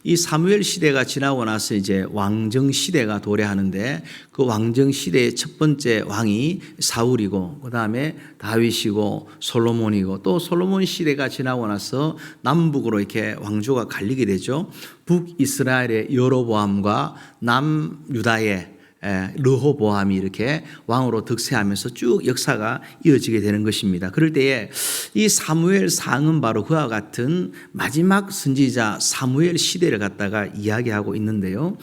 이 사무엘 시대가 지나고 나서 이제 왕정 시대가 도래하는데 그 왕정 시대의 첫 번째 왕이 사울이고 그다음에 다윗이고 솔로몬이고 또 솔로몬 시대가 지나고 나서 남북으로 이렇게 왕조가 갈리게 되죠. 북이스라엘의 여로보암과 남유다의 르호보암이 이렇게 왕으로 득세하면서 쭉 역사가 이어지게 되는 것입니다. 그럴 때에 이 사무엘상은 바로 그와 같은 마지막 선지자 사무엘 시대를 갖다가 이야기하고 있는데요.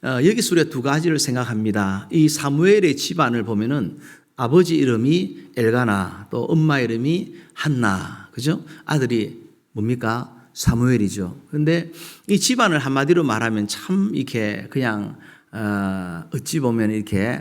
여기서 우리가 두 가지를 생각합니다. 이 사무엘의 집안을 보면은 아버지 이름이 엘가나 또 엄마 이름이 한나, 그죠? 아들이 뭡니까? 사무엘이죠. 그런데 이 집안을 한마디로 말하면 참 이렇게 그냥 어찌 보면 이렇게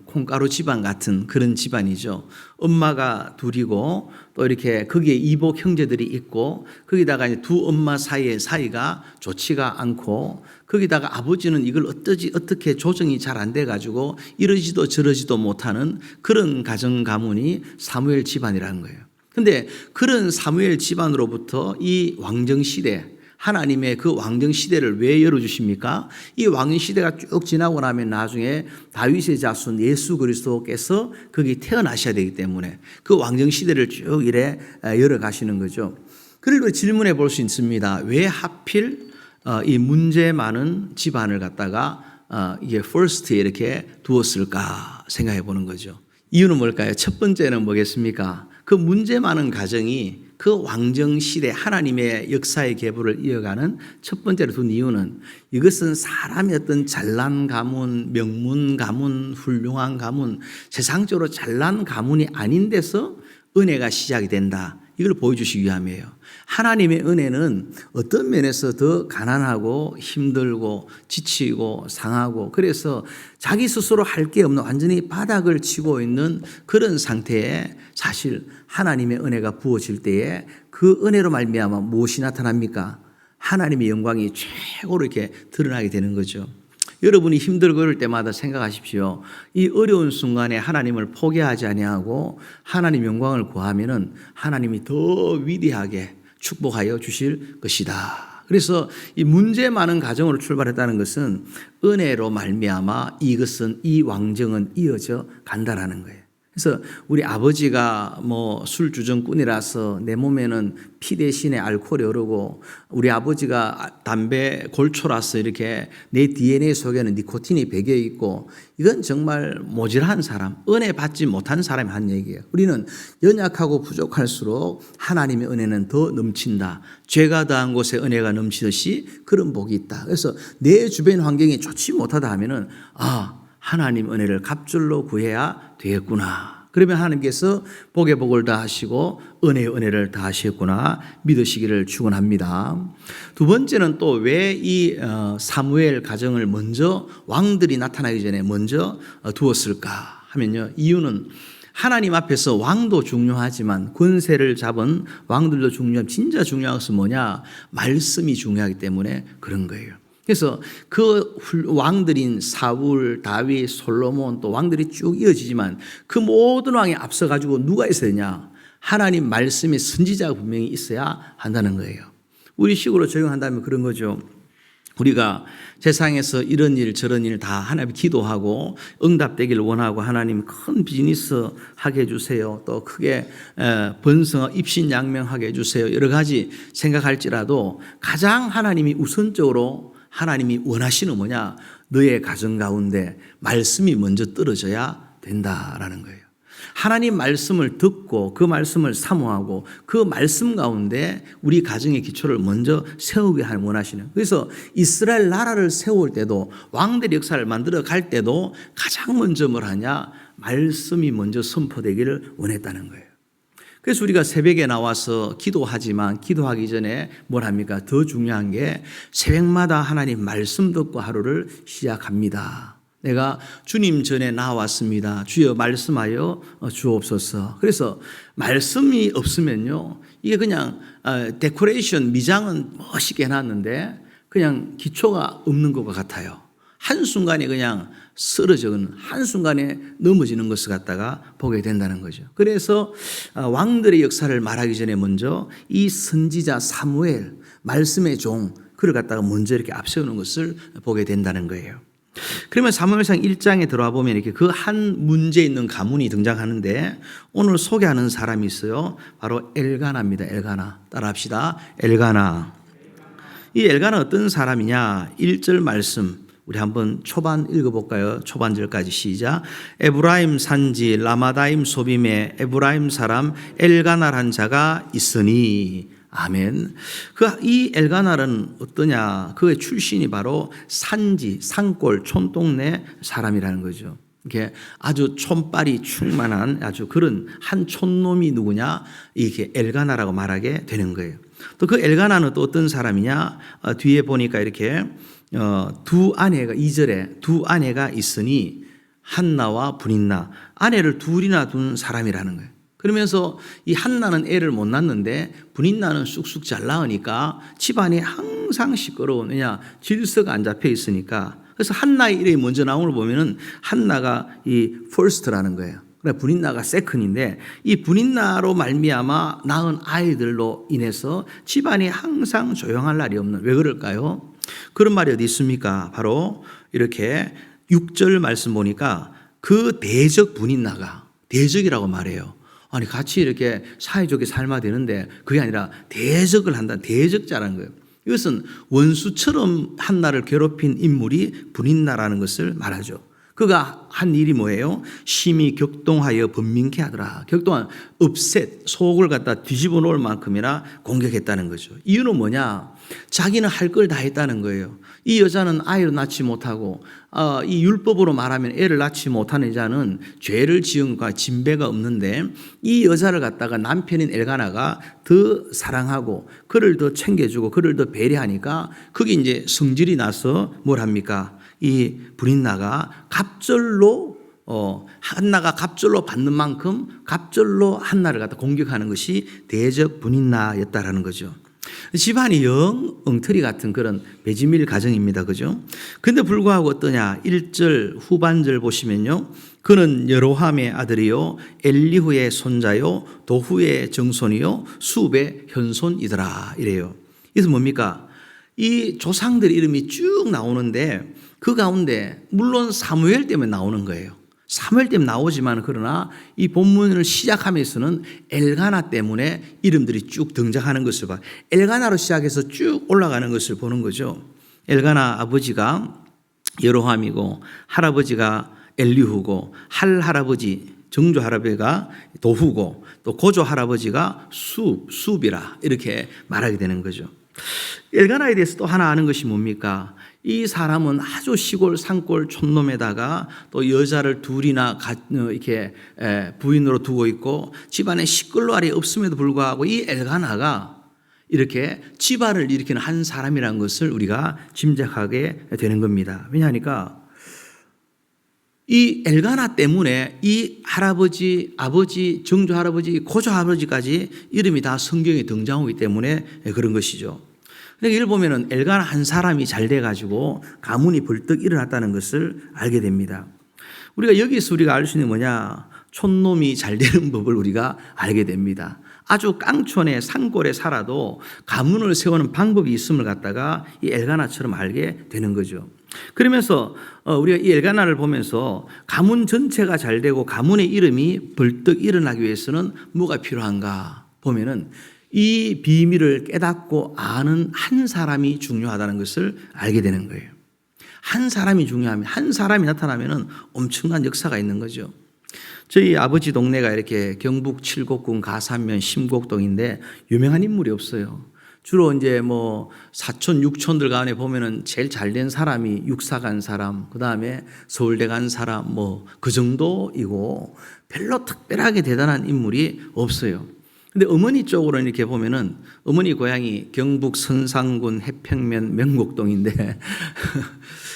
콩가루 집안 같은 그런 집안이죠. 엄마가 둘이고 또 이렇게 거기에 이복 형제들이 있고 거기다가 이제 두 엄마 사이의 사이가 좋지가 않고 거기다가 아버지는 이걸 어떻게 조정이 잘 안 돼 가지고 이러지도 저러지도 못하는 그런 가정 가문이 사무엘 집안이라는 거예요. 근데 그런 사무엘 집안으로부터 이 왕정 시대 하나님의 그 왕정 시대를 왜 열어주십니까? 이 왕정 시대가 쭉 지나고 나면 나중에 다윗의 자손 예수 그리스도께서 거기 태어나셔야 되기 때문에 그 왕정 시대를 쭉 이래 열어가시는 거죠. 그리고 질문해 볼 수 있습니다. 왜 하필 이 문제 많은 집안을 갖다가 이게 first에 이렇게 두었을까 생각해 보는 거죠. 이유는 뭘까요? 첫 번째는 뭐겠습니까? 그 문제 많은 가정이 그 왕정 시대 하나님의 역사의 계보를 이어가는 첫 번째로 둔 이유는 이것은 사람의 어떤 잘난 가문, 명문 가문, 훌륭한 가문, 세상적으로 잘난 가문이 아닌 데서 은혜가 시작이 된다. 이걸 보여주시기 위함이에요. 하나님의 은혜는 어떤 면에서 더 가난하고 힘들고 지치고 상하고 그래서 자기 스스로 할 게 없는 완전히 바닥을 치고 있는 그런 상태에 사실 하나님의 은혜가 부어질 때에 그 은혜로 말미암아 무엇이 나타납니까? 하나님의 영광이 최고로 이렇게 드러나게 되는 거죠. 여러분이 힘들고 그럴 때마다 생각하십시오. 이 어려운 순간에 하나님을 포기하지 아니하고 하나님 영광을 구하면은 하나님이 더 위대하게 축복하여 주실 것이다. 그래서 이 문제 많은 가정으로 출발했다는 것은 은혜로 말미암아 이것은 이 왕정은 이어져 간다라는 거예요. 그래서 우리 아버지가 뭐 술주정꾼이라서 내 몸에는 피 대신에 알코올이 흐르고 우리 아버지가 담배 골초라서 이렇게 내 DNA 속에는 니코틴이 배겨 있고 이건 정말 모질한 사람, 은혜 받지 못한 사람이 한 얘기예요. 우리는 연약하고 부족할수록 하나님의 은혜는 더 넘친다. 죄가 더한 곳에 은혜가 넘치듯이 그런 복이 있다. 그래서 내 주변 환경이 좋지 못하다 하면은 하나님 은혜를 갑절로 구해야 되겠구나. 그러면 하나님께서 복의 복을 다 하시고 은혜의 은혜를 다 하시겠구나 믿으시기를 축원합니다. 두 번째는 또 왜 이 사무엘 가정을 먼저 왕들이 나타나기 전에 먼저 두었을까 하면요. 이유는 하나님 앞에서 왕도 중요하지만 권세를 잡은 왕들도 중요한 진짜 중요한 것은 뭐냐? 말씀이 중요하기 때문에 그런 거예요. 그래서 그 왕들인 사울, 다윗, 솔로몬 또 왕들이 쭉 이어지지만 그 모든 왕에 앞서가지고 누가 있어야 되냐? 하나님 말씀의 선지자가 분명히 있어야 한다는 거예요. 우리 식으로 적용한다면 그런 거죠. 우리가 세상에서 이런 일 저런 일 다 하나님 기도하고 응답되기를 원하고 하나님 큰 비즈니스 하게 해주세요. 또 크게 번성 입신양명하게 해주세요. 여러 가지 생각할지라도 가장 하나님이 우선적으로 하나님이 원하시는 뭐냐? 너의 가정 가운데 말씀이 먼저 떨어져야 된다라는 거예요. 하나님 말씀을 듣고 그 말씀을 사모하고 그 말씀 가운데 우리 가정의 기초를 먼저 세우게 원하시는. 그래서 이스라엘 나라를 세울 때도 왕들의 역사를 만들어 갈 때도 가장 먼저 뭘 하냐? 말씀이 먼저 선포되기를 원했다는 거예요. 그래서 우리가 새벽에 나와서 기도하지만 기도하기 전에 뭘 합니까? 더 중요한 게 새벽마다 하나님 말씀 듣고 하루를 시작합니다. 내가 주님 전에 나왔습니다. 주여 말씀하여 주옵소서. 그래서 말씀이 없으면요, 이게 그냥 데코레이션 미장은 멋있게 해놨는데 그냥 기초가 없는 것 같아요. 한순간에 그냥 쓰러져는 한순간에 넘어지는 것을 갖다가 보게 된다는 거죠. 그래서 왕들의 역사를 말하기 전에 먼저 이 선지자 사무엘 말씀의 종 그를 갖다가 먼저 이렇게 앞세우는 것을 보게 된다는 거예요. 그러면 사무엘상 1장에 들어와 보면 이렇게 그 한 문제 있는 가문이 등장하는데 오늘 소개하는 사람이 있어요. 바로 엘가나입니다. 엘가나. 따라합시다. 엘가나. 이 엘가나 어떤 사람이냐? 1절 말씀 우리 한번 초반 읽어볼까요? 초반절까지 시작. 에브라임 산지 라마다임 소빔에 에브라임 사람 엘가나란 자가 있으니. 아멘. 이 엘가나는 어떠냐? 그의 출신이 바로 산지, 산골, 촌동네 사람이라는 거죠. 이게 아주 촌빨이 충만한 아주 그런 한 촌놈이 누구냐? 이게 엘가나라고 말하게 되는 거예요. 또 그 엘가나는 또 어떤 사람이냐? 뒤에 보니까 이렇게 두 아내가 2절에 두 아내가 있으니 한나와 브닌나 아내를 둘이나 둔 사람이라는 거예요. 그러면서 이 한나는 애를 못 낳는데 브닌나는 쑥쑥 잘 낳으니까 집안이 항상 시끄러운 왜냐 질서가 안 잡혀 있으니까 그래서 한나의 이름이 먼저 나오는 걸 보면은 한나가 이 first라는 거예요. 그래 브닌나가 세컨인데 이 브닌나로 말미암아 낳은 아이들로 인해서 집안이 항상 조용할 날이 없는 왜 그럴까요? 그런 말이 어디 있습니까? 바로 이렇게 6절 말씀 보니까 그 대적 브닌나가 대적이라고 말해요. 아니 같이 이렇게 사이좋게 살면 되는데 그게 아니라 대적을 한다는 대적자라는 거예요. 이것은 원수처럼 한나를 괴롭힌 인물이 브닌나라는 것을 말하죠. 그가 한 일이 뭐예요? 심히 격동하여 번민케 하더라. 격동한 upset, 속을 갖다 뒤집어 놓을 만큼이나 공격했다는 거죠. 이유는 뭐냐? 자기는 할 걸 다 했다는 거예요. 이 여자는 아이를 낳지 못하고 이 율법으로 말하면 애를 낳지 못하는 여자는 죄를 지은 과 진배가 없는데 이 여자를 갖다가 남편인 엘가나가 더 사랑하고 그를 더 챙겨주고 그를 더 배려하니까 그게 이제 성질이 나서 뭘 합니까? 이 브린나가 갑절로 한나가 갑절로 받는 만큼 갑절로 한나를 갖다 공격하는 것이 대적 브린나였다라는 거죠. 집안이 영 엉터리 같은 그런 배지밀 가정입니다. 그죠? 근데 불구하고 어떠냐? 1절 후반절 보시면요. 그는 여로함의 아들이요 엘리후의 손자요 도후의 정손이요 수읍의 현손이더라 이래요. 그래서 뭡니까? 이 조상들 이름이 쭉 나오는데 그 가운데 물론 사무엘 때문에 나오는 거예요. 사무엘 때문에 나오지만 그러나 이 본문을 시작하면서는 엘가나 때문에 이름들이 쭉 등장하는 것을 봐. 엘가나로 시작해서 쭉 올라가는 것을 보는 거죠. 엘가나 아버지가 여로함이고 할아버지가 엘리후고 할아버지 정조 할아버지가 도후고 또 고조 할아버지가 수읍이라 이렇게 말하게 되는 거죠. 엘가나에 대해서 또 하나 아는 것이 뭡니까? 이 사람은 아주 시골 산골 촌놈에다가 또 여자를 둘이나 이렇게 부인으로 두고 있고 집안에 시끌로알이 없음에도 불구하고 이 엘가나가 이렇게 집안을 일으키는 한 사람이라는 것을 우리가 짐작하게 되는 겁니다. 왜냐하니까 이 엘가나 때문에 이 할아버지, 아버지, 정조 할아버지, 고조 할아버지까지 이름이 다 성경에 등장하기 때문에 그런 것이죠. 그러니까 이를 보면은 엘가나 한 사람이 잘 돼가지고 가문이 벌떡 일어났다는 것을 알게 됩니다. 우리가 여기서 우리가 알 수 있는 뭐냐? 촌놈이 잘 되는 법을 우리가 알게 됩니다. 아주 깡촌에 산골에 살아도 가문을 세우는 방법이 있음을 갖다가 이 엘가나처럼 알게 되는 거죠. 그러면서 우리가 이 엘가나를 보면서 가문 전체가 잘 되고 가문의 이름이 벌떡 일어나기 위해서는 뭐가 필요한가 보면은 이 비밀을 깨닫고 아는 한 사람이 중요하다는 것을 알게 되는 거예요. 한 사람이 중요하면 한 사람이 나타나면 엄청난 역사가 있는 거죠. 저희 아버지 동네가 이렇게 경북 칠곡군 가산면 심곡동인데 유명한 인물이 없어요. 주로 이제 뭐 사촌 육촌들 간에 보면은 제일 잘된 사람이 육사 간 사람, 그 다음에 서울대 간 사람 뭐 그 정도이고 별로 특별하게 대단한 인물이 없어요. 근데 어머니 쪽으로는 이렇게 보면은 어머니 고향이 경북 선상군 해평면 명곡동인데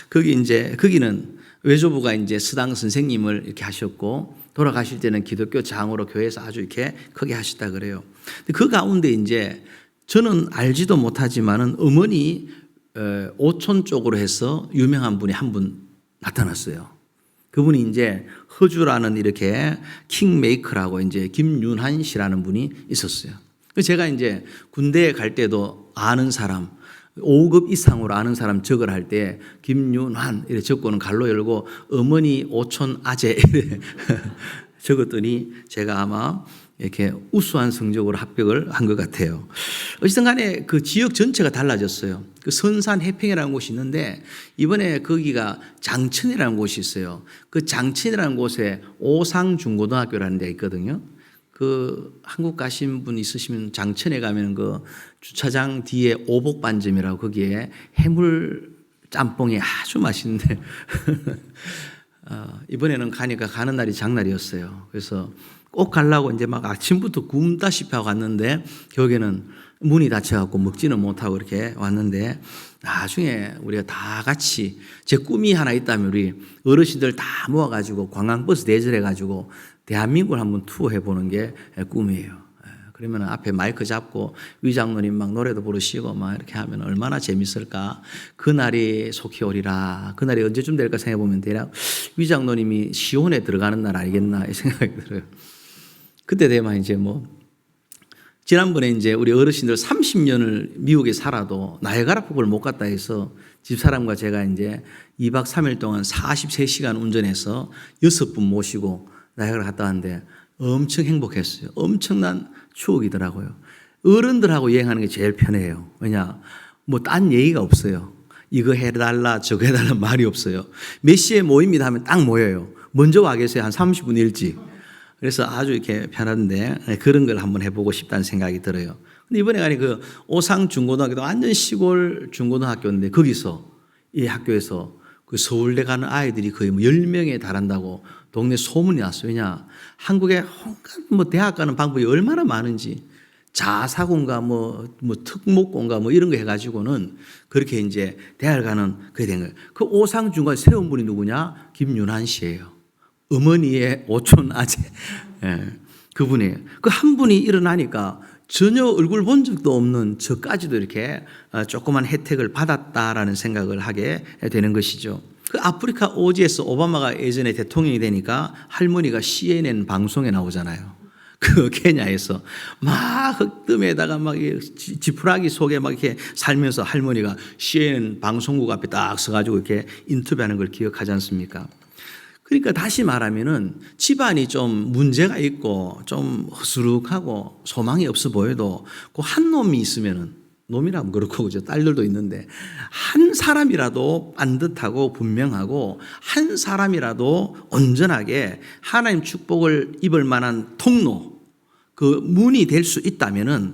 거기는 외조부가 이제 스당 선생님을 이렇게 하셨고 돌아가실 때는 기독교 장으로 교회에서 아주 이렇게 크게 하셨다 그래요. 근데 그 가운데 이제 저는 알지도 못하지만은 어머니 오촌 쪽으로 해서 유명한 분이 한 분 나타났어요. 그분이 이제 허주라는 이렇게 킹메이커라고 이제 김윤한 씨라는 분이 있었어요. 제가 이제 군대에 갈 때도 아는 사람, 5급 이상으로 아는 사람 적을 할 때 김윤환 이렇게 적고는 갈로 열고 어머니 오촌 아재 이렇게 적었더니 제가 아마 이렇게 우수한 성적으로 합격을 한 것 같아요. 어쨌든 간에 그 지역 전체가 달라졌어요. 그 선산 해평이라는 곳이 있는데 이번에 거기가 장천이라는 곳이 있어요. 그 장천이라는 곳에 오상중고등학교라는 데가 있거든요. 그 한국 가신 분 있으시면 장천에 가면 그 주차장 뒤에 오복반점이라고 거기에 해물 짬뽕이 아주 맛있는데 이번에는 가니까 가는 날이 장날이었어요. 그래서 꼭 가려고 이제 막 아침부터 굶다시피 하고 갔는데 결국에는 문이 닫혀갖고 먹지는 못하고 이렇게 왔는데 나중에 우리가 다 같이 제 꿈이 하나 있다면 우리 어르신들 다 모아가지고 관광버스 대절해가지고 대한민국을 한번 투어해보는 게 꿈이에요. 그러면 앞에 마이크 잡고 위장로님 막 노래도 부르시고 막 이렇게 하면 얼마나 재밌을까. 그날이 속히 오리라. 그날이 언제쯤 될까 생각해보면 대략 위장로님이 시온에 들어가는 날 아니겠나 이 생각이 들어요. 그때 되면 이제 지난번에 이제 우리 어르신들 30년을 미국에 살아도 나이아가라 폭포를 못 갔다 해서 집사람과 제가 이제 2박 3일 동안 43시간 운전해서 6분 모시고 나이아가라 갔다 왔는데 엄청 행복했어요. 엄청난 추억이더라고요. 어른들하고 여행하는 게 제일 편해요. 왜냐, 딴 얘기가 없어요. 이거 해달라, 저거 해달라 말이 없어요. 몇 시에 모입니다 하면 딱 모여요. 먼저 와 계세요. 한 30분 일찍. 그래서 아주 이렇게 편한데 그런 걸 한번 해보고 싶다는 생각이 들어요. 근데 이번에 가니 그 오상 중고등학교도 완전 시골 중고등학교인데 거기서 이 학교에서 그 서울대 가는 아이들이 거의 10명에 달한다고 동네 소문이 났어요. 왜냐, 한국에 온갖 대학 가는 방법이 얼마나 많은지 자사고인가 특목고인가 이런 거 해가지고는 그렇게 이제 대학을 가는 그게 된 거예요. 그 오상 중고등학교 세운 분이 누구냐? 김윤환 씨예요. 어머니의 오촌 아재. 그분이에요. 그 한 분이 일어나니까 전혀 얼굴 본 적도 없는 저까지도 이렇게 조그만 혜택을 받았다라는 생각을 하게 되는 것이죠. 그 아프리카 오지에서 오바마가 예전에 대통령이 되니까 할머니가 CNN 방송에 나오잖아요. 그 케냐에서 막 흙뜸에다가 막 지푸라기 속에 막 이렇게 살면서 할머니가 CNN 방송국 앞에 딱 서가지고 이렇게 인터뷰하는 걸 기억하지 않습니까? 그러니까 다시 말하면은 집안이 좀 문제가 있고 좀 허스룩하고 소망이 없어 보여도 그 한 놈이 있으면은 놈이라면 그렇고 그죠. 딸들도 있는데 한 사람이라도 반듯하고 분명하고 한 사람이라도 온전하게 하나님 축복을 입을 만한 통로 그 문이 될 수 있다면은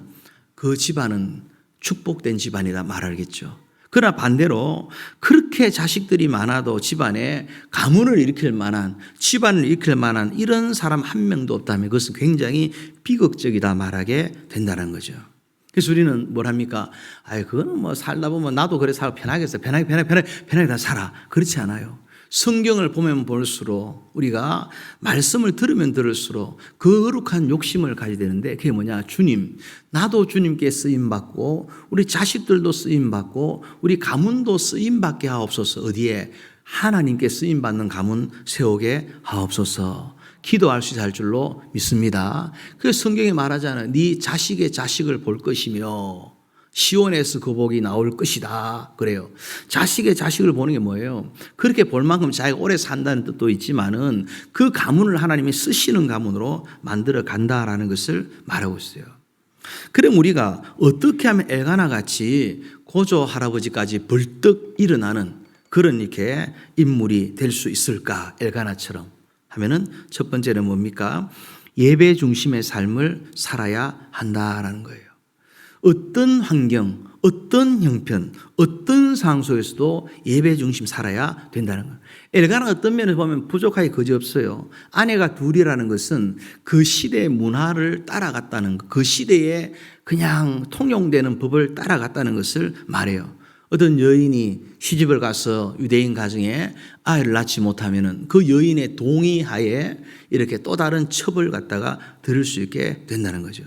그 집안은 축복된 집안이다 말하겠죠. 그러나 반대로 그렇게 자식들이 많아도 집안에 가문을 일으킬 만한 집안을 일으킬 만한 이런 사람 한 명도 없다면 그것은 굉장히 비극적이다 말하게 된다는 거죠. 그래서 우리는 뭘 합니까? 그거는 살다 보면 나도 그래 살고 편하겠어. 편하게 다 살아. 그렇지 않아요. 성경을 보면 볼수록 우리가 말씀을 들으면 들을수록 거룩한 욕심을 가지게 되는데 그게 뭐냐? 주님, 나도 주님께 쓰임받고 우리 자식들도 쓰임받고 우리 가문도 쓰임받게 하옵소서. 어디에? 하나님께 쓰임받는 가문 세우게 하옵소서. 기도할 수 있을 줄로 믿습니다. 그래서 성경이 말하잖아요. 네 자식의 자식을 볼 것이며 시온에서 그 복이 나올 것이다. 그래요. 자식의 자식을 보는 게 뭐예요? 그렇게 볼 만큼 자기가 오래 산다는 뜻도 있지만은 그 가문을 하나님이 쓰시는 가문으로 만들어 간다라는 것을 말하고 있어요. 그럼 우리가 어떻게 하면 엘가나 같이 고조 할아버지까지 벌떡 일어나는 그런 이렇게 인물이 될 수 있을까? 엘가나처럼 하면은 첫 번째는 뭡니까? 예배 중심의 삶을 살아야 한다라는 거예요. 어떤 환경, 어떤 형편, 어떤 상황에서도 예배 중심 살아야 된다는 거예요. 엘가나 어떤 면에서 보면 부족하기 그지없어요. 아내가 둘이라는 것은 그 시대의 문화를 따라갔다는 것, 그 시대에 그냥 통용되는 법을 따라갔다는 것을 말해요. 어떤 여인이 시집을 가서 유대인 가정에 아이를 낳지 못하면은 그 여인의 동의하에 이렇게 또 다른 첩을 갖다가 들을 수 있게 된다는 거죠.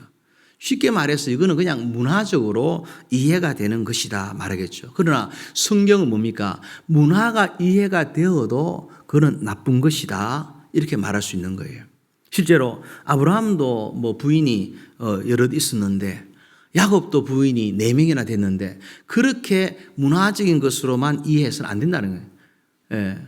쉽게 말해서 이거는 그냥 문화적으로 이해가 되는 것이다 말하겠죠. 그러나 성경은 뭡니까? 문화가 이해가 되어도 그건 나쁜 것이다 이렇게 말할 수 있는 거예요. 실제로 아브라함도 부인이 여럿 있었는데 야곱도 부인이 4명이나 됐는데 그렇게 문화적인 것으로만 이해해서는 안 된다는 거예요. 예.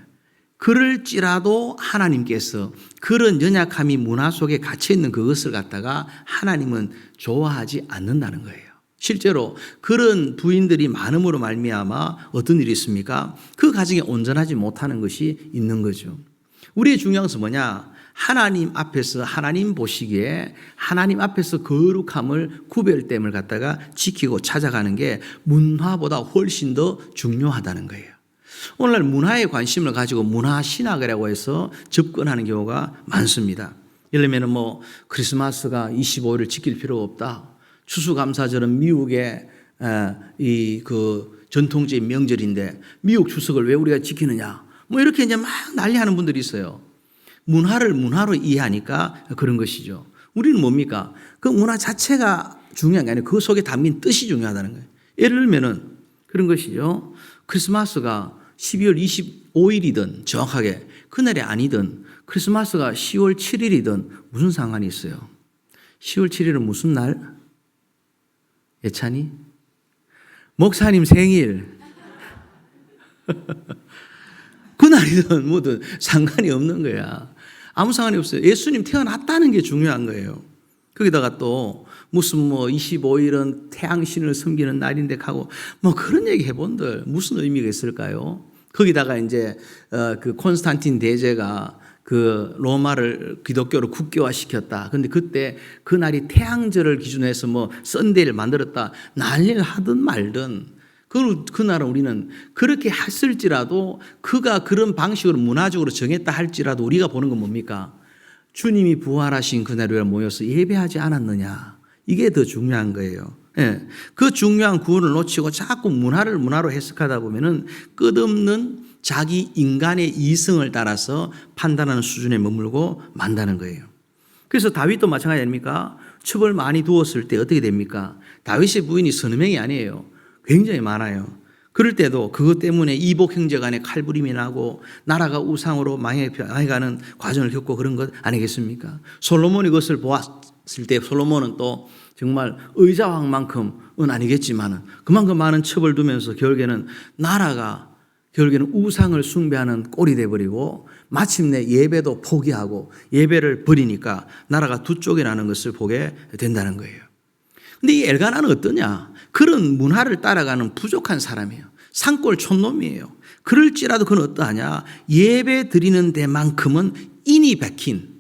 그럴지라도 하나님께서 그런 연약함이 문화 속에 갇혀있는 그것을 갖다가 하나님은 좋아하지 않는다는 거예요. 실제로 그런 부인들이 많음으로 말미암아 어떤 일이 있습니까? 그 가정에 온전하지 못하는 것이 있는 거죠. 우리의 중요한 것은 뭐냐? 하나님 앞에서 하나님 보시기에 하나님 앞에서 거룩함을 구별됨을 갖다가 지키고 찾아가는 게 문화보다 훨씬 더 중요하다는 거예요. 오늘날 문화에 관심을 가지고 문화신학이라고 해서 접근하는 경우가 많습니다. 예를 들면 크리스마스가 25일을 지킬 필요가 없다. 추수감사절은 미국의 전통적인 명절인데 미국 추석을 왜 우리가 지키느냐? 이렇게 이제 막 난리하는 분들이 있어요. 문화를 문화로 이해하니까 그런 것이죠. 우리는 뭡니까? 그 문화 자체가 중요한 게 아니라 그 속에 담긴 뜻이 중요하다는 거예요. 예를 들면은 그런 것이죠. 크리스마스가 12월 25일이든 정확하게 그날이 아니든 크리스마스가 10월 7일이든 무슨 상관이 있어요? 10월 7일은 무슨 날? 예찬이? 목사님 생일. 그날이든 뭐든 상관이 없는 거야. 아무 상관이 없어요. 예수님 태어났다는 게 중요한 거예요. 거기다가 또 무슨 25일은 태양신을 섬기는 날인데 하고 그런 얘기 해본들 무슨 의미가 있을까요? 거기다가 이제 그 콘스탄틴 대제가 그 로마를 기독교로 국교화시켰다. 그런데 그때 그날이 태양절을 기준으로 해서 썬데이를 만들었다. 난리를 하든 말든 그날은 우리는 그렇게 했을지라도 그가 그런 방식으로 문화적으로 정했다 할지라도 우리가 보는 건 뭡니까? 주님이 부활하신 그날에 모여서 예배하지 않았느냐. 이게 더 중요한 거예요. 예. 그 중요한 구원을 놓치고 자꾸 문화를 문화로 해석하다 보면은 끝없는 자기 인간의 이성을 따라서 판단하는 수준에 머물고 만다는 거예요. 그래서 다윗도 마찬가지 아닙니까? 첩을 많이 두었을 때 어떻게 됩니까? 다윗의 부인이 서너 명이 아니에요. 굉장히 많아요. 그럴 때도 그것 때문에 이복 형제 간에 칼부림이 나고 나라가 우상으로 망해가는 과정을 겪고 그런 것 아니겠습니까? 솔로몬이 그것을 보았을 때 솔로몬은 또 정말 의자왕만큼은 아니겠지만 그만큼 많은 첩을 두면서 결국에는 나라가 우상을 숭배하는 꼴이 돼버리고 마침내 예배도 포기하고 예배를 버리니까 나라가 두 쪽이 나는 것을 보게 된다는 거예요. 근데 이 엘가나는 어떠냐? 그런 문화를 따라가는 부족한 사람이에요. 산골 촌놈이에요. 그럴지라도 그는 어떠하냐? 예배 드리는 데만큼은 인이 박힌.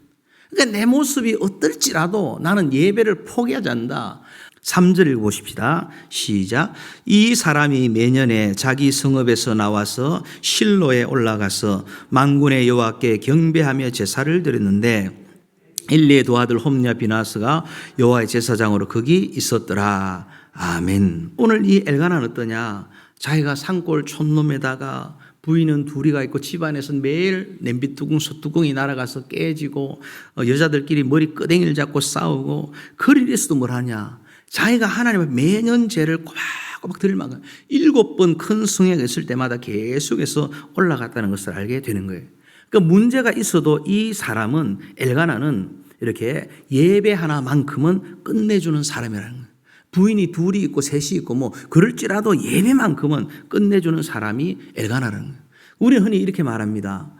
그러니까 내 모습이 어떨지라도 나는 예배를 포기하지 않는다. 3절 읽어보십시다. 시작. 이 사람이 매년에 자기 성읍에서 나와서 실로에 올라가서 만군의 여호와께 경배하며 제사를 드렸는데 엘리의 두 아들 홈리와 비나스가 여호와의 제사장으로 거기 있었더라. 아멘. 오늘 이 엘가나는 어떠냐? 자기가 산골 촌놈에다가 부인은 둘이가 있고 집안에서 매일 냄비뚜껑 솥뚜껑이 날아가서 깨지고 여자들끼리 머리 끄댕이를 잡고 싸우고 그리스도 뭘 하냐? 자기가 하나님 앞에 매년 죄를 꼬박꼬박 드릴 만큼 7번 큰 성회가 있을 때마다 계속해서 올라갔다는 것을 알게 되는 거예요. 그러니까 문제가 있어도 이 사람은 엘가나는 이렇게 예배 하나만큼은 끝내주는 사람이라는 거예요. 부인이 둘이 있고 셋이 있고 그럴지라도 예배만큼은 끝내주는 사람이 엘가나라는 거예요. 우리는 흔히 이렇게 말합니다.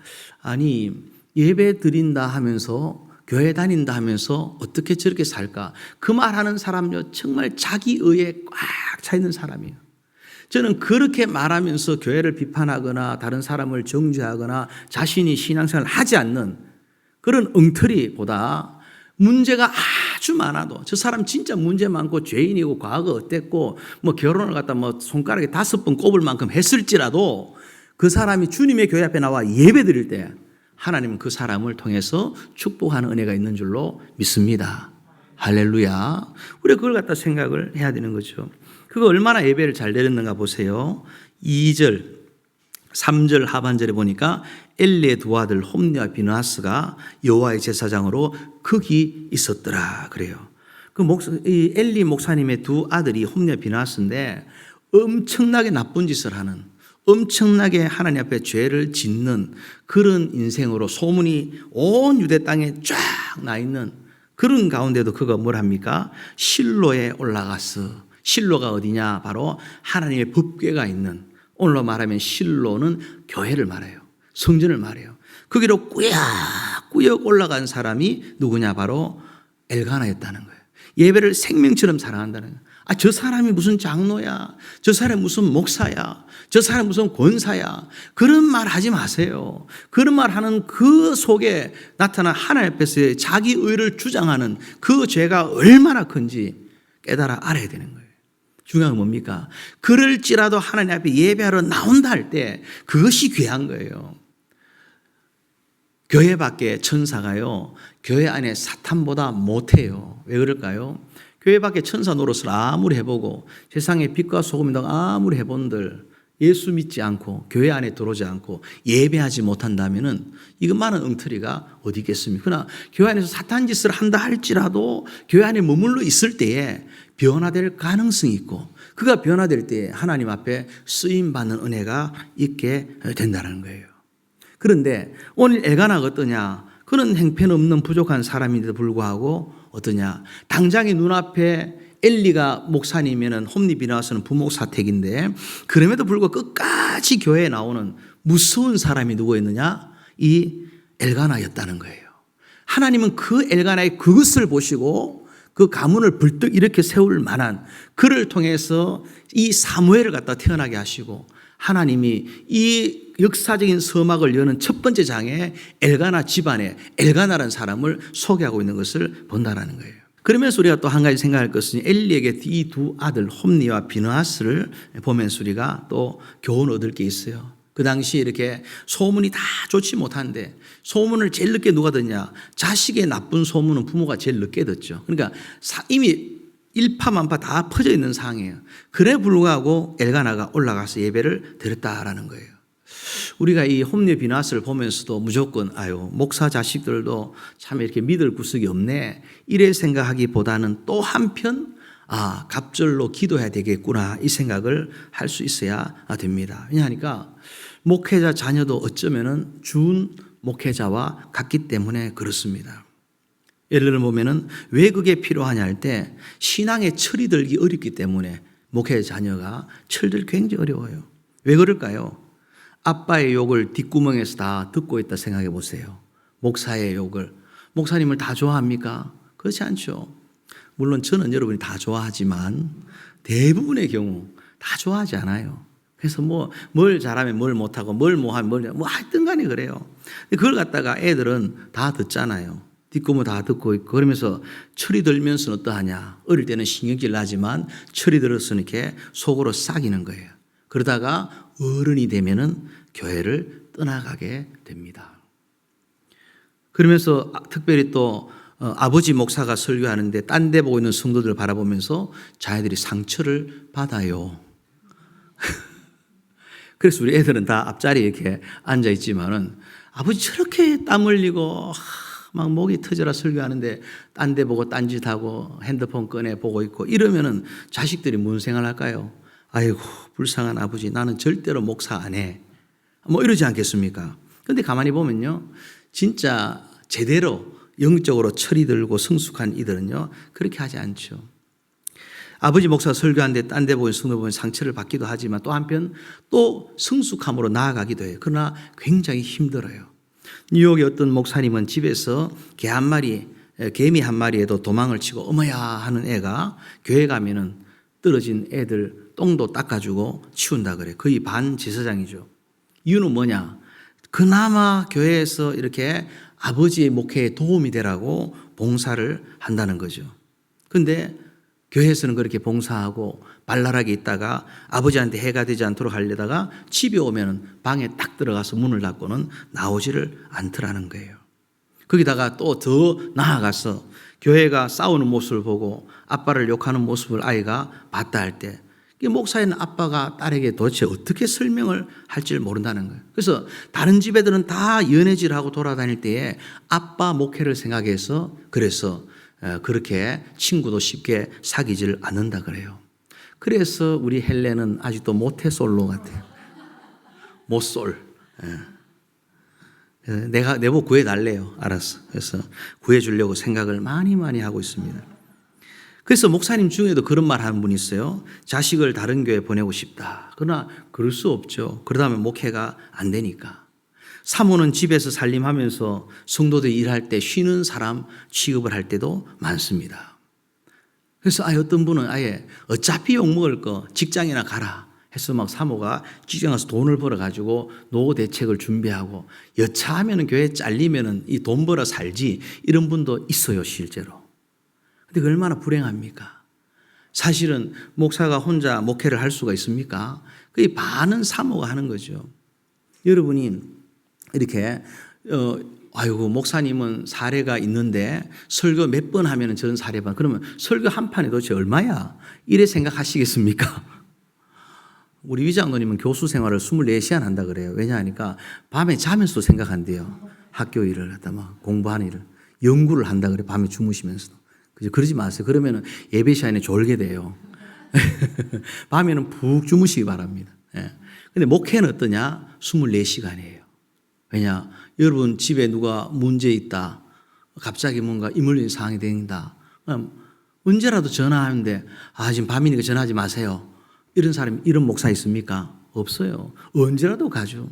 아니 예배 드린다 하면서 교회 다닌다 하면서 어떻게 저렇게 살까? 그 말하는 사람요 정말 자기 의에 꽉 차 있는 사람이에요. 저는 그렇게 말하면서 교회를 비판하거나 다른 사람을 정죄하거나 자신이 신앙생활을 하지 않는 그런 엉터리보다 문제가 아주 많아도 저 사람 진짜 문제 많고 죄인이고 과거 어땠고 결혼을 갖다 손가락에 5번 꼽을 만큼 했을지라도 그 사람이 주님의 교회 앞에 나와 예배 드릴 때 하나님은 그 사람을 통해서 축복하는 은혜가 있는 줄로 믿습니다. 할렐루야. 우리가 그걸 갖다 생각을 해야 되는 거죠. 그거 얼마나 예배를 잘 드렸는가 보세요. 2절, 3절 하반절에 보니까 엘리의 두 아들 홈리와 비느하스가 여호와의 제사장으로 거기 있었더라 그래요. 이 엘리 목사님의 두 아들이 홈리와 비느하스인데 엄청나게 나쁜 짓을 하는, 엄청나게 하나님 앞에 죄를 짓는 그런 인생으로 소문이 온 유대 땅에 쫙 나 있는 그런 가운데도 그가 뭘 합니까? 실로에 올라가서 실로가 어디냐? 바로 하나님의 법궤가 있는, 오늘로 말하면 실로는 교회를 말해요. 성전을 말해요. 거기로 꾸역꾸역 올라간 사람이 누구냐? 바로 엘가나였다는 거예요. 예배를 생명처럼 사랑한다는 거예요. 저 사람이 무슨 장로야, 저 사람이 무슨 목사야, 저 사람이 무슨 권사야, 그런 말 하지 마세요. 그런 말 하는 그 속에 나타난 하나님 앞에서의 자기 의를 주장하는 그 죄가 얼마나 큰지 깨달아 알아야 되는 거예요. 중요한 건 뭡니까? 그럴지라도 하나님 앞에 예배하러 나온다 할 때 그것이 귀한 거예요. 교회 밖에 천사가요, 교회 안에 사탄보다 못해요. 왜 그럴까요? 교회 밖에 천사 노릇을 아무리 해보고 세상에 빛과 소금이다 아무리 해본들 예수 믿지 않고 교회 안에 들어오지 않고 예배하지 못한다면은 이것만한 엉터리가 어디 있겠습니까? 그러나 교회 안에서 사탄 짓을 한다 할지라도 교회 안에 머물러 있을 때에 변화될 가능성이 있고, 그가 변화될 때에 하나님 앞에 쓰임받는 은혜가 있게 된다는 거예요. 그런데 오늘 엘가나가 어떠냐? 그는 행편없는 부족한 사람인데도 불구하고 어떠냐? 당장의 눈앞에 엘리가 목사님이면 홈리 비나와서는 부목 사택인데, 그럼에도 불구하고 끝까지 교회에 나오는 무서운 사람이 누구였느냐? 이 엘가나였다는 거예요. 하나님은 그 엘가나의 그것을 보시고 그 가문을 불떡 이렇게 세울 만한 그를 통해서 이 사무엘을 갖다 태어나게 하시고, 하나님이 이 역사적인 서막을 여는 첫 번째 장에 엘가나 집안에 엘가나라는 사람을 소개하고 있는 것을 본다라는 거예요. 그러면서 우리가 또 한 가지 생각할 것은 엘리에게 이 두 아들 홈니와 비느하스를 보면서 우리가 또 교훈 얻을 게 있어요. 그 당시에 이렇게 소문이 다 좋지 못한데 소문을 제일 늦게 누가 듣냐? 자식의 나쁜 소문은 부모가 제일 늦게 듣죠. 그러니까 이미 일파만파 다 퍼져 있는 상황이에요. 그래 불구하고 엘가나가 올라가서 예배를 드렸다라는 거예요. 우리가 이 홈리 비나스를 보면서도 무조건 목사 자식들도 참 이렇게 믿을 구석이 없네 이래 생각하기보다는 또 한편 갑절로 기도해야 되겠구나 이 생각을 할 수 있어야 됩니다. 왜냐하니까 목회자 자녀도 어쩌면은 준 목회자와 같기 때문에 그렇습니다. 예를 들어 보면은 왜 그게 필요하냐 할 때 신앙에 철이 들기 어렵기 때문에 목회자 자녀가 철들 굉장히 어려워요. 왜 그럴까요? 아빠의 욕을 뒷구멍에서 다 듣고 있다 생각해 보세요. 목사의 욕을. 목사님을 다 좋아합니까? 그렇지 않죠. 물론 저는 여러분이 다 좋아하지만 대부분의 경우 다 좋아하지 않아요. 그래서 뭘 잘하면 뭘 못하고 뭘 뭐하면 하여튼 간에 그래요. 그걸 갖다가 애들은 다 듣잖아요. 뒷구멍 다 듣고 있고 그러면서 철이 들면서는 어떠하냐. 어릴 때는 신경질 나지만 철이 들어서 이렇게 속으로 싹이는 거예요. 그러다가 어른이 되면은 교회를 떠나가게 됩니다. 그러면서 특별히 또 아버지 목사가 설교하는데 딴 데 보고 있는 성도들을 바라보면서 자기들이 상처를 받아요. 그래서 우리 애들은 다 앞자리에 이렇게 앉아 있지만은 아버지 저렇게 땀 흘리고 막 목이 터져라 설교하는데 딴 데 보고 딴짓하고 핸드폰 꺼내 보고 있고 이러면은 자식들이 무슨 생각을 할까요? 아이고 불쌍한 아버지 나는 절대로 목사 안 해. 이러지 않겠습니까? 그런데 가만히 보면요. 진짜 제대로 영적으로 철이 들고 성숙한 이들은요. 그렇게 하지 않죠. 아버지 목사 설교하는데 딴 데 보면 성도 보면 상처를 받기도 하지만 또 한편 또 성숙함으로 나아가기도 해요. 그러나 굉장히 힘들어요. 뉴욕의 어떤 목사님은 집에서 개미 한 마리에도 도망을 치고 어머야 하는 애가 교회 가면은 떨어진 애들 똥도 닦아주고 치운다 그래. 거의 반제사장이죠. 이유는 뭐냐? 그나마 교회에서 이렇게 아버지의 목회에 도움이 되라고 봉사를 한다는 거죠. 그런데 교회에서는 그렇게 봉사하고 발랄하게 있다가 아버지한테 해가 되지 않도록 하려다가 집에 오면 방에 딱 들어가서 문을 닫고는 나오지를 않더라는 거예요. 거기다가 또 더 나아가서 교회가 싸우는 모습을 보고 아빠를 욕하는 모습을 아이가 봤다 할 때 목사인 아빠가 딸에게 도대체 어떻게 설명을 할지 모른다는 거예요. 그래서 다른 집 애들은 다 연애질하고 돌아다닐 때에 아빠 목회를 생각해서 그래서 그렇게 친구도 쉽게 사귀질 않는다 그래요. 그래서 우리 헬레는 아직도 모태솔로 같아요. 모솔. 내가 구해달래요. 알았어. 그래서 구해주려고 생각을 많이 하고 있습니다. 그래서 목사님 중에도 그런 말 하는 분이 있어요. 자식을 다른 교회 보내고 싶다. 그러나 그럴 수 없죠. 그러다 보면 목회가 안 되니까. 사모는 집에서 살림하면서 성도들이 일할 때 쉬는 사람 취급을 할 때도 많습니다. 그래서 어떤 분은 아예 어차피 욕먹을 거 직장이나 가라 해서 막 사모가 직장 가서 돈을 벌어가지고 노후 대책을 준비하고 여차하면 교회 잘리면 이 돈 벌어 살지 이런 분도 있어요, 실제로. 근데 그 얼마나 불행합니까? 사실은 목사가 혼자 목회를 할 수가 있습니까? 거의 반은 사모가 하는 거죠. 여러분이 이렇게 아이고 목사님은 사례가 있는데 설교 몇 번 하면 저런 사례반 그러면 설교 한 판에 도대체 얼마야? 이래 생각하시겠습니까? 우리 위장노님은 교수 생활을 24시간 한다 그래요. 왜냐하니까 밤에 자면서도 생각한대요. 학교 일을 하다 막 공부하는 일을 연구를 한다 그래. 밤에 주무시면서도. 그러지 마세요. 그러면 예배 시간에 졸게 돼요. 밤에는 푹 주무시기 바랍니다. 근데 목회는 어떠냐? 24시간이에요. 왜냐? 여러분 집에 누가 문제 있다. 갑자기 뭔가 이물린 상황이 된다. 언제라도 전화하는데 지금 밤이니까 전화하지 마세요. 이런 사람이 이런 목사 있습니까? 없어요. 언제라도 가죠.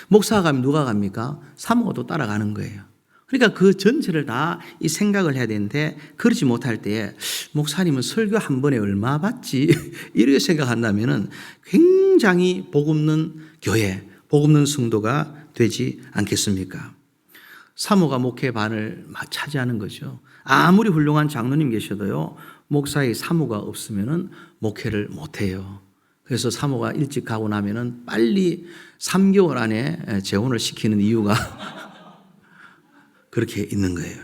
목사가 가면 누가 갑니까? 사모가 또 따라가는 거예요. 그러니까 그 전체를 다 이 생각을 해야 되는데 그러지 못할 때에 목사님은 설교 한 번에 얼마 받지? 이렇게 생각한다면 굉장히 복없는 교회, 복없는 성도가 되지 않겠습니까? 사모가 목회 반을 차지하는 거죠. 아무리 훌륭한 장로님 계셔도요, 목사의 사모가 없으면 목회를 못해요. 그래서 사모가 일찍 가고 나면은 빨리 3개월 안에 재혼을 시키는 이유가 그렇게 있는 거예요.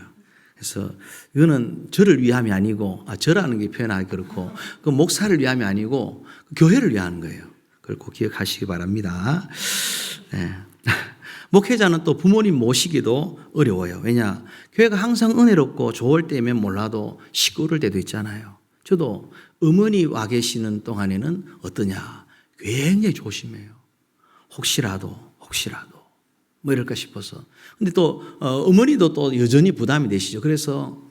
그래서 이거는 저를 위함이 아니고, 저라는 게 표현하기 그렇고, 그 목사를 위함이 아니고, 교회를 위하는 거예요. 그걸 꼭 기억하시기 바랍니다. 네. 목회자는 또 부모님 모시기도 어려워요. 왜냐? 교회가 항상 은혜롭고 좋을 때면 몰라도 시끄러울 때도 있잖아요. 저도 어머니 와 계시는 동안에는 어떠냐? 굉장히 조심해요. 혹시라도. 뭐 이럴까 싶어서. 근데 또, 어머니도 또 여전히 부담이 되시죠. 그래서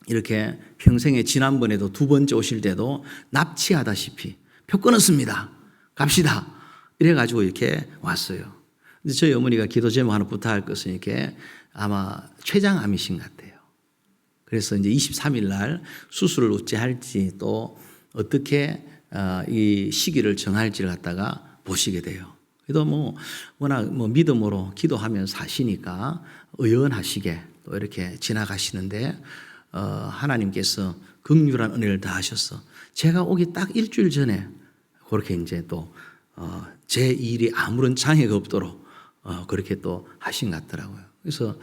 이렇게 평생에 지난번에도 2번째 오실 때도 납치하다시피 표 끊었습니다. 갑시다. 이래가지고 이렇게 왔어요. 근데 저희 어머니가 기도 제목 하나 부탁할 것은 이렇게 아마 췌장암이신 것 같아요. 그래서 이제 23일 날 수술을 어찌 할지 또 어떻게 이 시기를 정할지를 갖다가 보시게 돼요. 그래도 워낙 믿음으로 기도하면서 사시니까 의연하시게 또 이렇게 지나가시는데 하나님께서 긍휼한 은혜를 다하셔서 제가 오기 딱 일주일 전에 그렇게 이제 또 제 일이 아무런 장애가 없도록 그렇게 또 하신 것 같더라고요. 그래서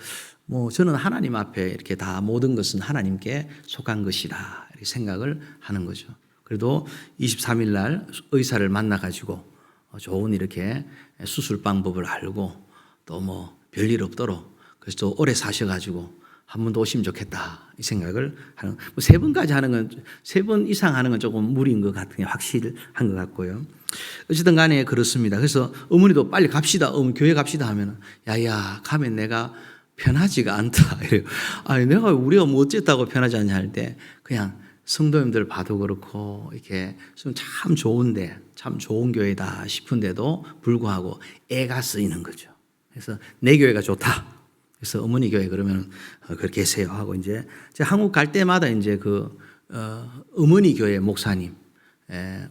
저는 하나님 앞에 이렇게 다 모든 것은 하나님께 속한 것이다 이렇게 생각을 하는 거죠. 그래도 23일 날 의사를 만나가지고 좋은 이렇게 수술 방법을 알고 또 별일 없도록 그래서 또 오래 사셔가지고 한 번 더 오시면 좋겠다 이 생각을 하는 3번까지 하는 건 3번 이상 하는 건 조금 무리인 것 같은 게 확실한 것 같고요. 어쨌든 간에 그렇습니다. 그래서 어머니도 빨리 갑시다. 교회 갑시다 하면 야야 가면 내가 편하지가 않다. 이래요. 내가 우리가 뭐 어쨌다고 편하지 않냐 할 때 그냥 성도님들 봐도 그렇고 이렇게 참 좋은데 참 좋은 교회다 싶은데도 불구하고 애가 쓰이는 거죠. 그래서 내 교회가 좋다. 그래서 어머니 교회 그러면 그렇게 계세요 하고 이제 제가 한국 갈 때마다 이제 어머니 교회 목사님,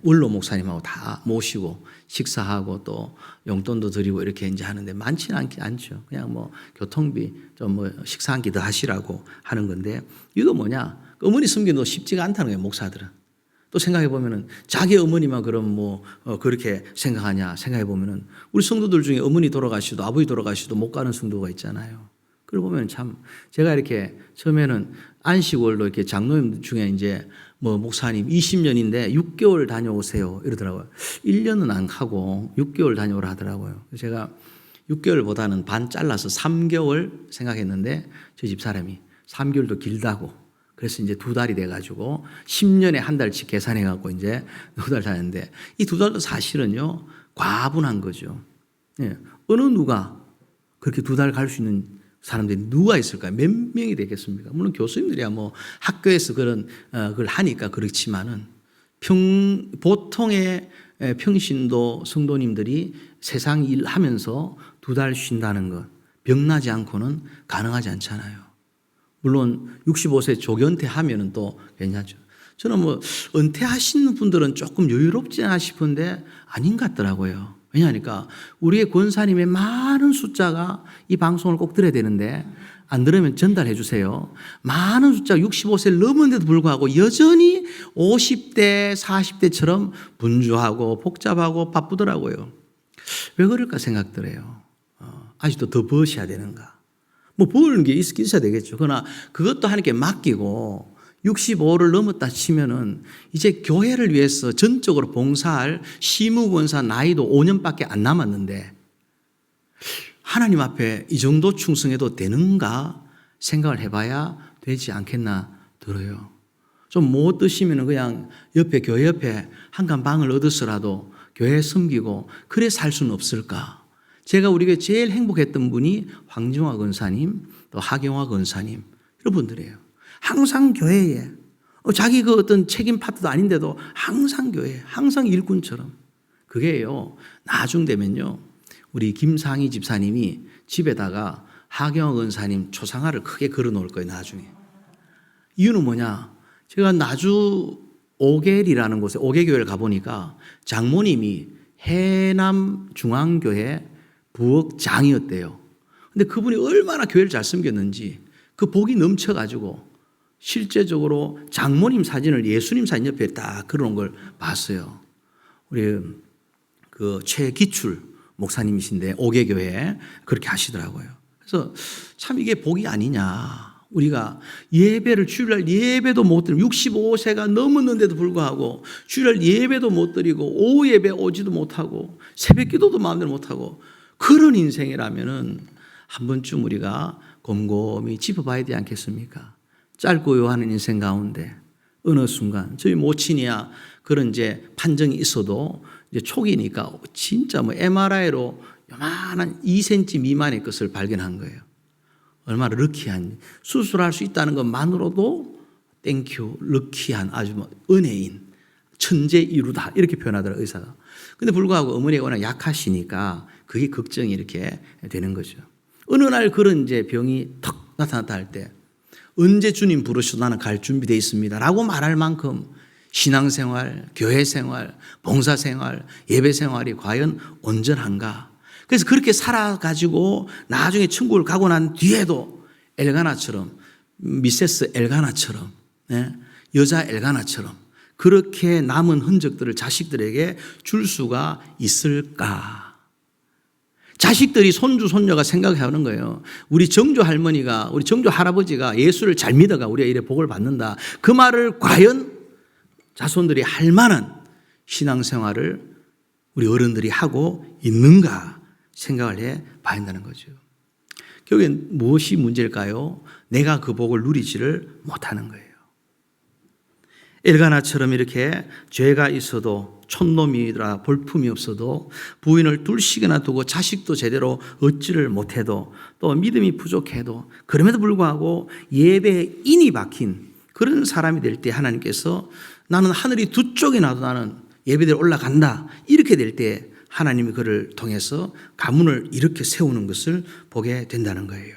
울로 목사님하고 다 모시고 식사하고 또 용돈도 드리고 이렇게 이제 하는데 많지는 않죠. 그냥 교통비 좀 식사 한 끼 더 하시라고 하는 건데 이거 뭐냐? 어머니 섬기는 거 쉽지가 않다는 거예요, 목사들은. 또 생각해 보면은 자기 어머니만 그럼 그렇게 생각하냐 생각해 보면은 우리 성도들 중에 어머니 돌아가시도 아버지 돌아가시도 못 가는 성도가 있잖아요. 그러고 보면 참 제가 이렇게 처음에는 안식월로 이렇게 장로님 중에 이제 목사님 20년인데 6개월 다녀오세요 이러더라고요. 1년은 안 가고 6개월 다녀오라 하더라고요. 제가 6개월보다는 반 잘라서 3개월 생각했는데 저희 집 사람이 3개월도 길다고 그래서 이제 2달이 돼가지고 10년에 한 달씩 계산해갖고 이제 2달 다녔는데 이 2달도 사실은요 과분한 거죠. 예. 어느 누가 그렇게 2달 갈 수 있는 사람들이 누가 있을까요? 몇 명이 되겠습니까? 물론 교수님들이야 뭐 학교에서 그런 걸 하니까 그렇지만은 보통의 평신도 성도님들이 세상 일하면서 2달 쉰다는 것, 병나지 않고는 가능하지 않잖아요. 물론 65세 조견퇴하면은 또 괜찮죠. 저는 뭐 은퇴하시는 분들은 조금 여유롭지 않아 싶은데 아닌 것 같더라고요. 왜냐하니까 우리의 권사님의 많은 숫자가 이 방송을 꼭 들어야 되는데 안 들으면 전달해 주세요. 많은 숫자가 65세를 넘었는데도 불구하고 여전히 50대, 40대처럼 분주하고 복잡하고 바쁘더라고요. 왜 그럴까 생각들어요. 아직도 더 버셔야 되는가. 뭐 버는 게 있어야 되겠죠. 그러나 그것도 하나님께 맡기고 65를 넘었다 치면은 이제 교회를 위해서 전적으로 봉사할 시무권사 나이도 5년밖에 안 남았는데 하나님 앞에 이 정도 충성해도 되는가 생각을 해봐야 되지 않겠나 들어요. 좀 못 드시면은 그냥 옆에 교회 옆에 한간 방을 얻어서라도 교회 섬기고 그래 살 수는 없을까? 제가 우리 교회 제일 행복했던 분이 황정화 권사님 또 하경화 권사님 이런 분들이에요. 항상 교회에 자기 그 어떤 책임 파트도 아닌데도 항상 교회에 항상 일꾼처럼 그게요. 나중 되면요. 우리 김상희 집사님이 집에다가 하경화 권사님 초상화를 크게 걸어 놓을 거예요. 나중에. 이유는 뭐냐? 제가 나주 오계리라는 곳에 오계교회를 가보니까 장모님이 해남 중앙교회 부엌장이었대요. 근데 그분이 얼마나 교회를 잘 섬겼는지 그 복이 넘쳐가지고 실제적으로 장모님 사진을 예수님 사진 옆에 딱 걸어놓은 걸 봤어요. 우리 그 최기출 목사님이신데 오계교회 그렇게 하시더라고요. 그래서 참 이게 복이 아니냐. 우리가 예배를 주일날 예배도 못 드리고 65세가 넘었는데도 불구하고 주일날 예배도 못 드리고 오후 예배 오지도 못하고 새벽 기도도 마음대로 못하고 그런 인생이라면은 한 번쯤 우리가 곰곰이 짚어봐야 되지 않겠습니까? 짧고 요하는 인생 가운데 어느 순간 저희 모친이야 그런 이제 판정이 있어도 이제 초기니까 진짜 뭐 MRI로 요만한 2cm 미만의 것을 발견한 거예요. 얼마나 럭키한 수술할 수 있다는 것만으로도 땡큐 럭키한 아주 뭐 은혜인 천재 이루다 이렇게 표현하더라고요 의사가. 근데 불구하고 어머니가 워낙 약하시니까 그게 걱정이 이렇게 되는 거죠. 어느 날 그런 이제 병이 턱 나타났다 할 때 언제 주님 부르셔도 나는 갈 준비되어 있습니다 라고 말할 만큼 신앙생활, 교회생활, 봉사생활, 예배생활이 과연 온전한가. 그래서 그렇게 살아가지고 나중에 천국을 가고 난 뒤에도 엘가나처럼 미세스 엘가나처럼 여자 엘가나처럼 그렇게 남은 흔적들을 자식들에게 줄 수가 있을까. 자식들이 손주 손녀가 생각하는 거예요. 우리 정조 할머니가 우리 정조 할아버지가 예수를 잘 믿어가 우리가 이래 복을 받는다. 그 말을 과연 자손들이 할 만한 신앙생활을 우리 어른들이 하고 있는가 생각을 해 봐야 한다는 거죠. 결국엔 무엇이 문제일까요? 내가 그 복을 누리지를 못하는 거예요. 엘가나처럼 이렇게 죄가 있어도 촌놈이라 볼품이 없어도 부인을 둘씩이나 두고 자식도 제대로 얻지를 못해도 또 믿음이 부족해도 그럼에도 불구하고 예배에 인이 박힌 그런 사람이 될 때 하나님께서 나는 하늘이 두 쪽이 나도 나는 예배대로 올라간다 이렇게 될 때 하나님이 그를 통해서 가문을 이렇게 세우는 것을 보게 된다는 거예요.